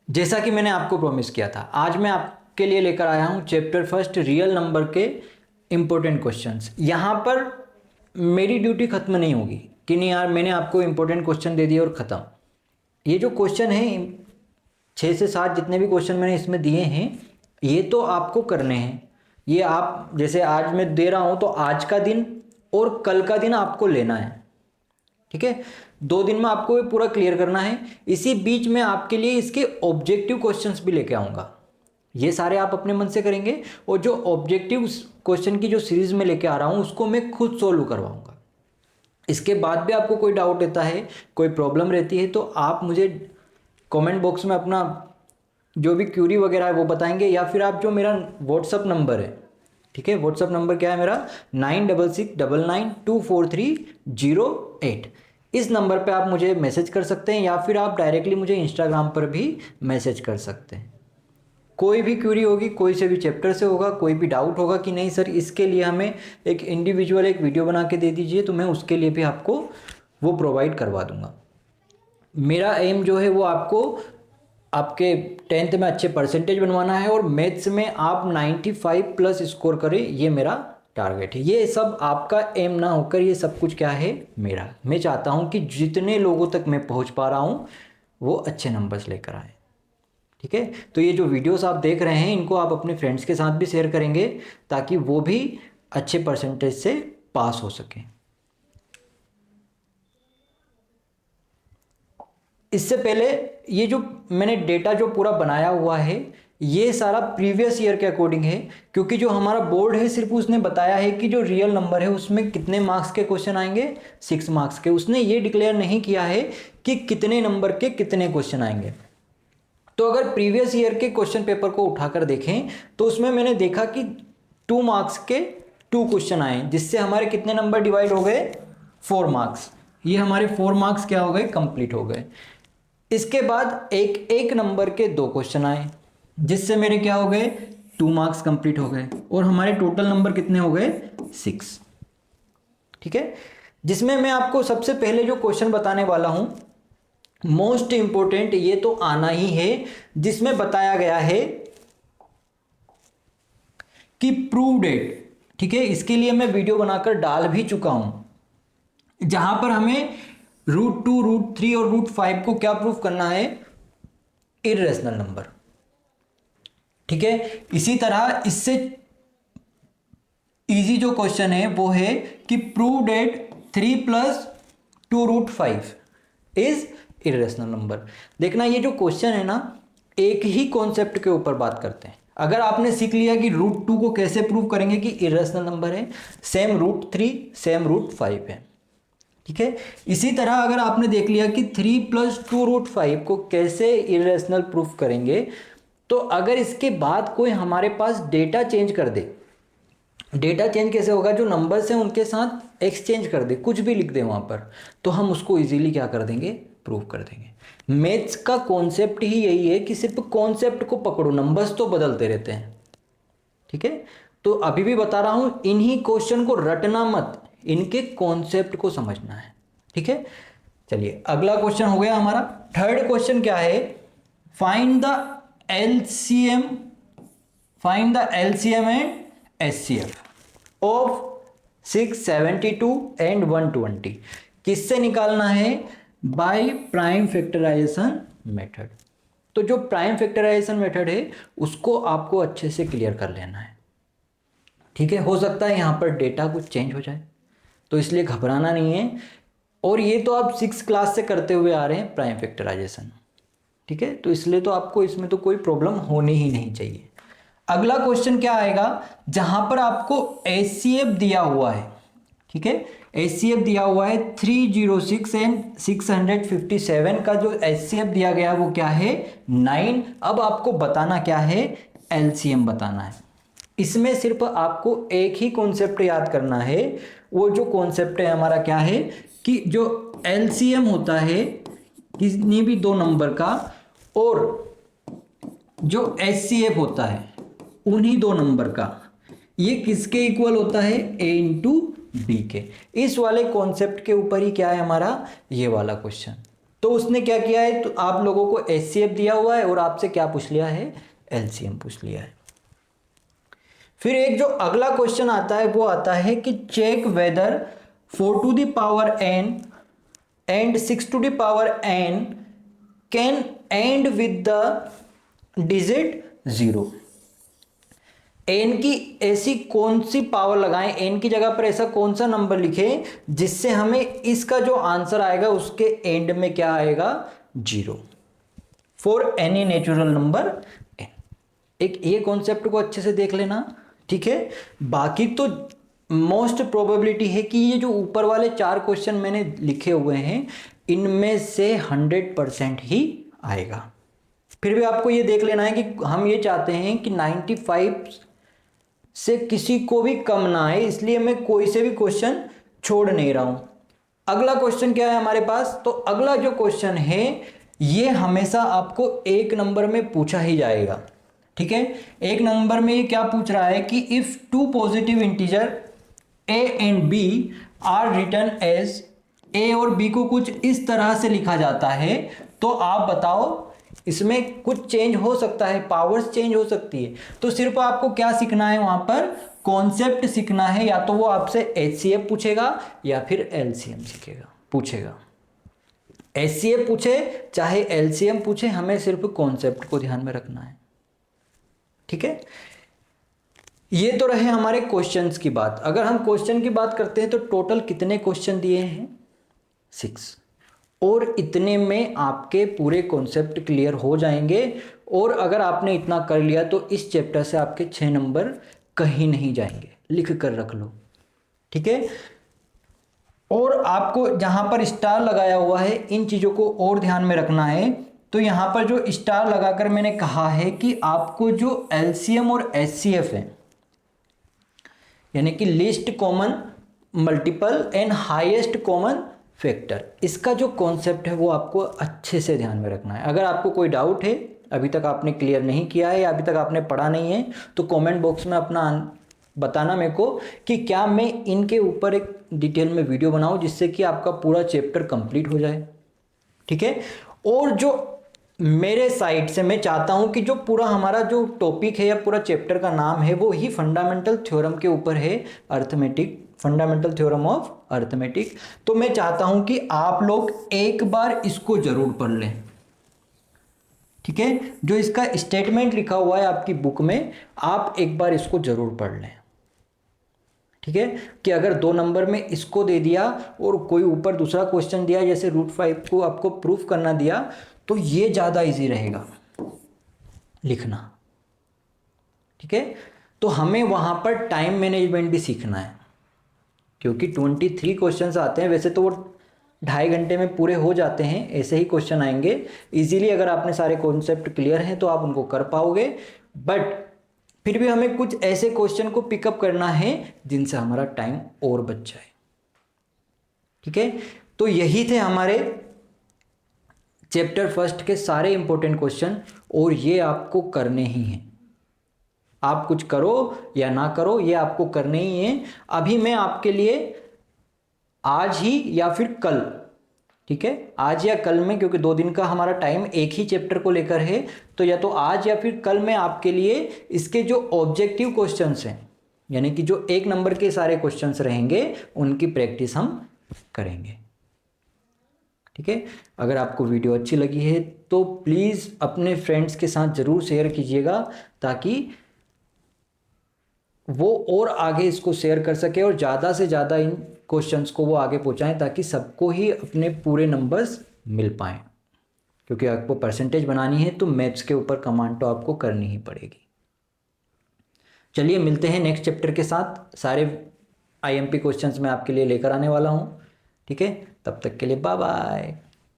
जैसा कि मैंने आपको प्रॉमिस किया था, आज मैं आपके लिए लेकर आया हूं चैप्टर फर्स्ट रियल नंबर के इम्पोर्टेंट क्वेश्चंस। यहाँ पर मेरी ड्यूटी खत्म नहीं होगी कि नहीं यार मैंने आपको इम्पोर्टेंट क्वेश्चन दे दिए और ख़त्म। ये जो क्वेश्चन है 6 से 7 जितने भी क्वेश्चन मैंने इसमें दिए हैं ये तो आपको करने हैं। ये आप जैसे आज मैं दे रहा हूँ तो आज का दिन और कल का दिन आपको लेना है, ठीक है। 2 दिन में आपको ये पूरा क्लियर करना है। इसी बीच में आपके लिए इसके ऑब्जेक्टिव क्वेश्चंस भी लेके आऊँगा, ये सारे आप अपने मन से करेंगे और जो ऑब्जेक्टिव क्वेश्चन की जो सीरीज में लेके आ रहा हूँ उसको मैं खुद सोल्व करवाऊँगा। इसके बाद भी आपको कोई डाउट रहता है, कोई प्रॉब्लम रहती है तो आप मुझे कमेंट बॉक्स में अपना जो भी क्यूरी वगैरह है वो बताएंगे, या फिर आप जो मेरा व्हाट्सअप नंबर है, ठीक है, व्हाट्सअप नंबर क्या है मेरा 9669924308, इस नंबर पे आप मुझे मैसेज कर सकते हैं या फिर आप डायरेक्टली मुझे इंस्टाग्राम पर भी मैसेज कर सकते हैं। कोई भी क्यूरी होगी, कोई से भी चैप्टर से होगा, कोई भी डाउट होगा कि नहीं सर इसके लिए हमें एक इंडिविजुअल एक वीडियो बना के दे दीजिए, तो मैं उसके लिए भी आपको वो प्रोवाइड करवा दूंगा। मेरा एम जो है वो आपको आपके 10th में अच्छे परसेंटेज बनवाना है और मैथ्स में आप 95+ स्कोर करें, ये मेरा टारगेट है। ये सब आपका एम ना होकर ये सब कुछ क्या है मेरा। मैं चाहता हूँ कि जितने लोगों तक मैं पहुँच पा रहा हूँ वो अच्छे नंबर्स लेकर आए, ठीक है। तो ये जो वीडियोस आप देख रहे हैं इनको आप अपने फ्रेंड्स के साथ भी शेयर करेंगे ताकि वो भी अच्छे परसेंटेज से पास हो सकें। इससे पहले ये जो मैंने डेटा जो पूरा बनाया हुआ है ये सारा प्रीवियस ईयर के अकॉर्डिंग है, क्योंकि जो हमारा बोर्ड है सिर्फ उसने बताया है कि जो रियल नंबर है उसमें कितने मार्क्स के क्वेश्चन आएंगे, 6 मार्क्स के। उसने ये डिक्लेयर नहीं किया है कि कितने नंबर के कितने क्वेश्चन आएंगे। तो अगर प्रीवियस ईयर के क्वेश्चन पेपर को उठाकर देखें तो उसमें मैंने देखा कि 2 मार्क्स के 2 क्वेश्चन आए, जिससे हमारे कितने नंबर डिवाइड हो गए, 4 मार्क्स। ये हमारे 4 मार्क्स क्या हो गए, कंप्लीट हो गए। इसके बाद एक नंबर के 2 क्वेश्चन आए जिससे मेरे क्या हो गए, 2 मार्क्स कंप्लीट हो गए और हमारे टोटल नंबर कितने हो गए, 6, ठीक है। जिसमें मैं आपको सबसे पहले जो क्वेश्चन बताने वाला हूं मोस्ट इंपोर्टेंट, ये तो आना ही है, जिसमें बताया गया है कि प्रूव डेट, ठीक है। इसके लिए मैं वीडियो बनाकर डाल भी चुका हूं जहां पर हमें √2, √3 और √5 को क्या प्रूफ करना है, इर्रेशनल नंबर, ठीक है। इसी तरह इससे इजी जो क्वेश्चन है वो है कि prove that 3 + 2√5 is irrational number. देखना ये जो क्वेश्चन है ना एक ही कॉन्सेप्ट के ऊपर बात करते हैं। अगर आपने सीख लिया कि √2 को कैसे प्रूव करेंगे कि इर्रेशनल नंबर है, सेम √3 सेम √5 है, ठीक है। इसी तरह अगर आपने देख लिया कि 3 + 2√5 को कैसे इर्रेशनल प्रूफ करेंगे, तो अगर इसके बाद कोई हमारे पास डेटा चेंज कर दे, डेटा चेंज कैसे होगा, जो नंबर्स हैं उनके साथ एक्सचेंज कर दे, कुछ भी लिख दे वहां पर, तो हम उसको इजीली क्या कर देंगे, प्रूव कर देंगे। मैथ्स का कॉन्सेप्ट ही यही है कि सिर्फ कॉन्सेप्ट को पकड़ो, नंबर्स तो बदलते रहते हैं, ठीक है। तो अभी भी बता रहा हूं इन्हीं क्वेश्चन को रटना मत, इनके कॉन्सेप्ट को समझना है, ठीक है। चलिए अगला क्वेश्चन हो गया हमारा। थर्ड क्वेश्चन क्या है, find the LCM and HCF of 672 and 120। किससे निकालना है, बाय प्राइम फैक्टराइजेशन मेथड। तो जो प्राइम फैक्टराइजेशन मेथड है उसको आपको अच्छे से क्लियर कर लेना है, ठीक है। हो सकता है यहां पर डेटा कुछ चेंज हो जाए, तो इसलिए घबराना नहीं है। और ये तो आप 6 क्लास से करते हुए आ रहे हैं प्राइम फैक्टराइजेशन, ठीक है, तो इसलिए तो आपको इसमें तो कोई प्रॉब्लम होनी ही नहीं चाहिए। अगला क्वेश्चन क्या आएगा, जहां पर आपको एचसीएफ दिया हुआ है, ठीक है, एचसीएफ दिया हुआ है 306 एंड 657 का जो एचसीएफ दिया गया है वो क्या है, 9। अब आपको बताना क्या है, एलसीएम बताना है। इसमें सिर्फ आपको एक ही कॉन्सेप्ट याद करना है, वो जो कॉन्सेप्ट है हमारा क्या है कि जो एलसीएम होता है किसी भी 2 नंबर का और जो एचसीएफ होता है उन्हीं 2 नंबर का, ये किसके इक्वल होता है, a × b के। इस वाले कॉन्सेप्ट के ऊपर ही क्या है हमारा ये वाला क्वेश्चन, तो उसने क्या किया है, तो आप लोगों को HCF दिया हुआ है और आपसे क्या पूछ लिया है, LCM पूछ लिया है। फिर एक जो अगला क्वेश्चन आता है वो आता है कि check whether 4 to the power n and 6 to the power n can end with the digit 0। n की ऐसी कौन सी पावर लगाएं, n की जगह पर ऐसा कौन सा नंबर लिखें जिससे हमें इसका जो आंसर आएगा उसके एंड में क्या आएगा, 0 for any natural number n। एक ये कॉन्सेप्ट को अच्छे से देख लेना, ठीक है। बाकी तो मोस्ट प्रोबेबिलिटी है कि ये जो ऊपर वाले 4 क्वेश्चन मैंने लिखे हुए हैं इनमें से 100% ही आएगा। फिर भी आपको ये देख लेना है कि हम ये चाहते हैं कि 95 से किसी को भी कम ना आए, इसलिए मैं कोई से भी क्वेश्चन छोड़ नहीं रहा हूं। अगला क्वेश्चन क्या है हमारे पास, तो अगला जो क्वेश्चन है ये हमेशा आपको 1 नंबर में पूछा ही जाएगा, ठीक है। 1 नंबर में ये क्या पूछ रहा है कि if 2 positive integer a and b are written as, a और b को कुछ इस तरह से लिखा जाता है, तो आप बताओ इसमें कुछ चेंज हो सकता है, पावर्स चेंज हो सकती है। तो सिर्फ आपको क्या सीखना है, वहां पर कॉन्सेप्ट सीखना है। या तो वो आपसे HCF पूछेगा या फिर LCM पूछेगा। HCF पूछे चाहे LCM पूछे, हमें सिर्फ कॉन्सेप्ट को ध्यान में रखना है, ठीक है। ये तो रहे हमारे क्वेश्चंस की बात। अगर हम क्वेश्चन की बात करते हैं तो टोटल कितने क्वेश्चन दिए हैं, 6, और इतने में आपके पूरे कॉन्सेप्ट क्लियर हो जाएंगे। और अगर आपने इतना कर लिया तो इस चैप्टर से आपके 6 नंबर कहीं नहीं जाएंगे, लिख कर रख लो, ठीक है। और आपको जहां पर स्टार लगाया हुआ है इन चीजों को और ध्यान में रखना है। तो यहां पर जो स्टार लगाकर मैंने कहा है कि आपको जो LCM और HCF है, यानी कि least common multiple and highest common factor, इसका जो कॉन्सेप्ट है वो आपको अच्छे से ध्यान में रखना है। अगर आपको कोई डाउट है, अभी तक आपने क्लियर नहीं किया है या अभी तक आपने पढ़ा नहीं है, तो कमेंट बॉक्स में अपना बताना मेरे को कि क्या मैं इनके ऊपर एक डिटेल में वीडियो बनाऊं जिससे कि आपका पूरा चैप्टर कंप्लीट हो जाए, ठीक है। और जो मेरे साइड से मैं चाहता हूं कि जो पूरा हमारा जो टॉपिक है या पूरा चैप्टर का नाम है वो ही फंडामेंटल थ्योरम के ऊपर है, arithmetic, fundamental theorem of arithmetic. तो मैं चाहता हूं कि आप लोग एक बार इसको जरूर पढ़ लें, ठीक है। जो इसका स्टेटमेंट लिखा हुआ है आपकी बुक में, आप एक बार इसको जरूर पढ़ लें, ठीक है। कि अगर 2 नंबर में इसको दे दिया और कोई ऊपर दूसरा क्वेश्चन दिया जैसे √5 को आपको प्रूफ करना दिया, तो ये ज्यादा इजी रहेगा लिखना, ठीक है। तो हमें वहां पर टाइम मैनेजमेंट भी सीखना है, क्योंकि 23 क्वेश्चंस आते हैं। वैसे तो वो 2.5 घंटे में पूरे हो जाते हैं, ऐसे ही क्वेश्चन आएंगे इजीली। अगर आपने सारे कॉन्सेप्ट क्लियर हैं तो आप उनको कर पाओगे, बट फिर भी हमें कुछ ऐसे क्वेश्चन को पिकअप करना है जिनसे हमारा टाइम और बच जाए, ठीक है। तो यही थे हमारे चैप्टर 1 के सारे इंपॉर्टेंट क्वेश्चन, और ये आपको करने ही हैं। आप कुछ करो या ना करो, ये आपको करने ही है। अभी मैं आपके लिए आज ही या फिर कल, ठीक है, आज या कल में, क्योंकि 2 दिन का हमारा टाइम एक ही चैप्टर को लेकर है, तो या तो आज या फिर कल में आपके लिए इसके जो ऑब्जेक्टिव क्वेश्चंस हैं, यानी कि जो 1 नंबर के सारे क्वेश्चंस रहेंगे, उनकी प्रैक्टिस हम करेंगे, ठीक है। अगर आपको वीडियो अच्छी लगी है तो प्लीज़ अपने फ्रेंड्स के साथ ज़रूर शेयर कीजिएगा, ताकि वो और आगे इसको शेयर कर सके और ज़्यादा से ज़्यादा इन क्वेश्चंस को वो आगे पहुंचाएं, ताकि सबको ही अपने पूरे नंबर्स मिल पाएँ। क्योंकि आपको परसेंटेज बनानी है तो मैथ्स के ऊपर कमांड तो आपको करनी ही पड़ेगी। चलिए मिलते हैं नेक्स्ट चैप्टर के साथ। सारे IMP क्वेश्चंस मैं आपके लिए लेकर आने वाला हूँ, ठीक है। तब तक के लिए बाय बाय।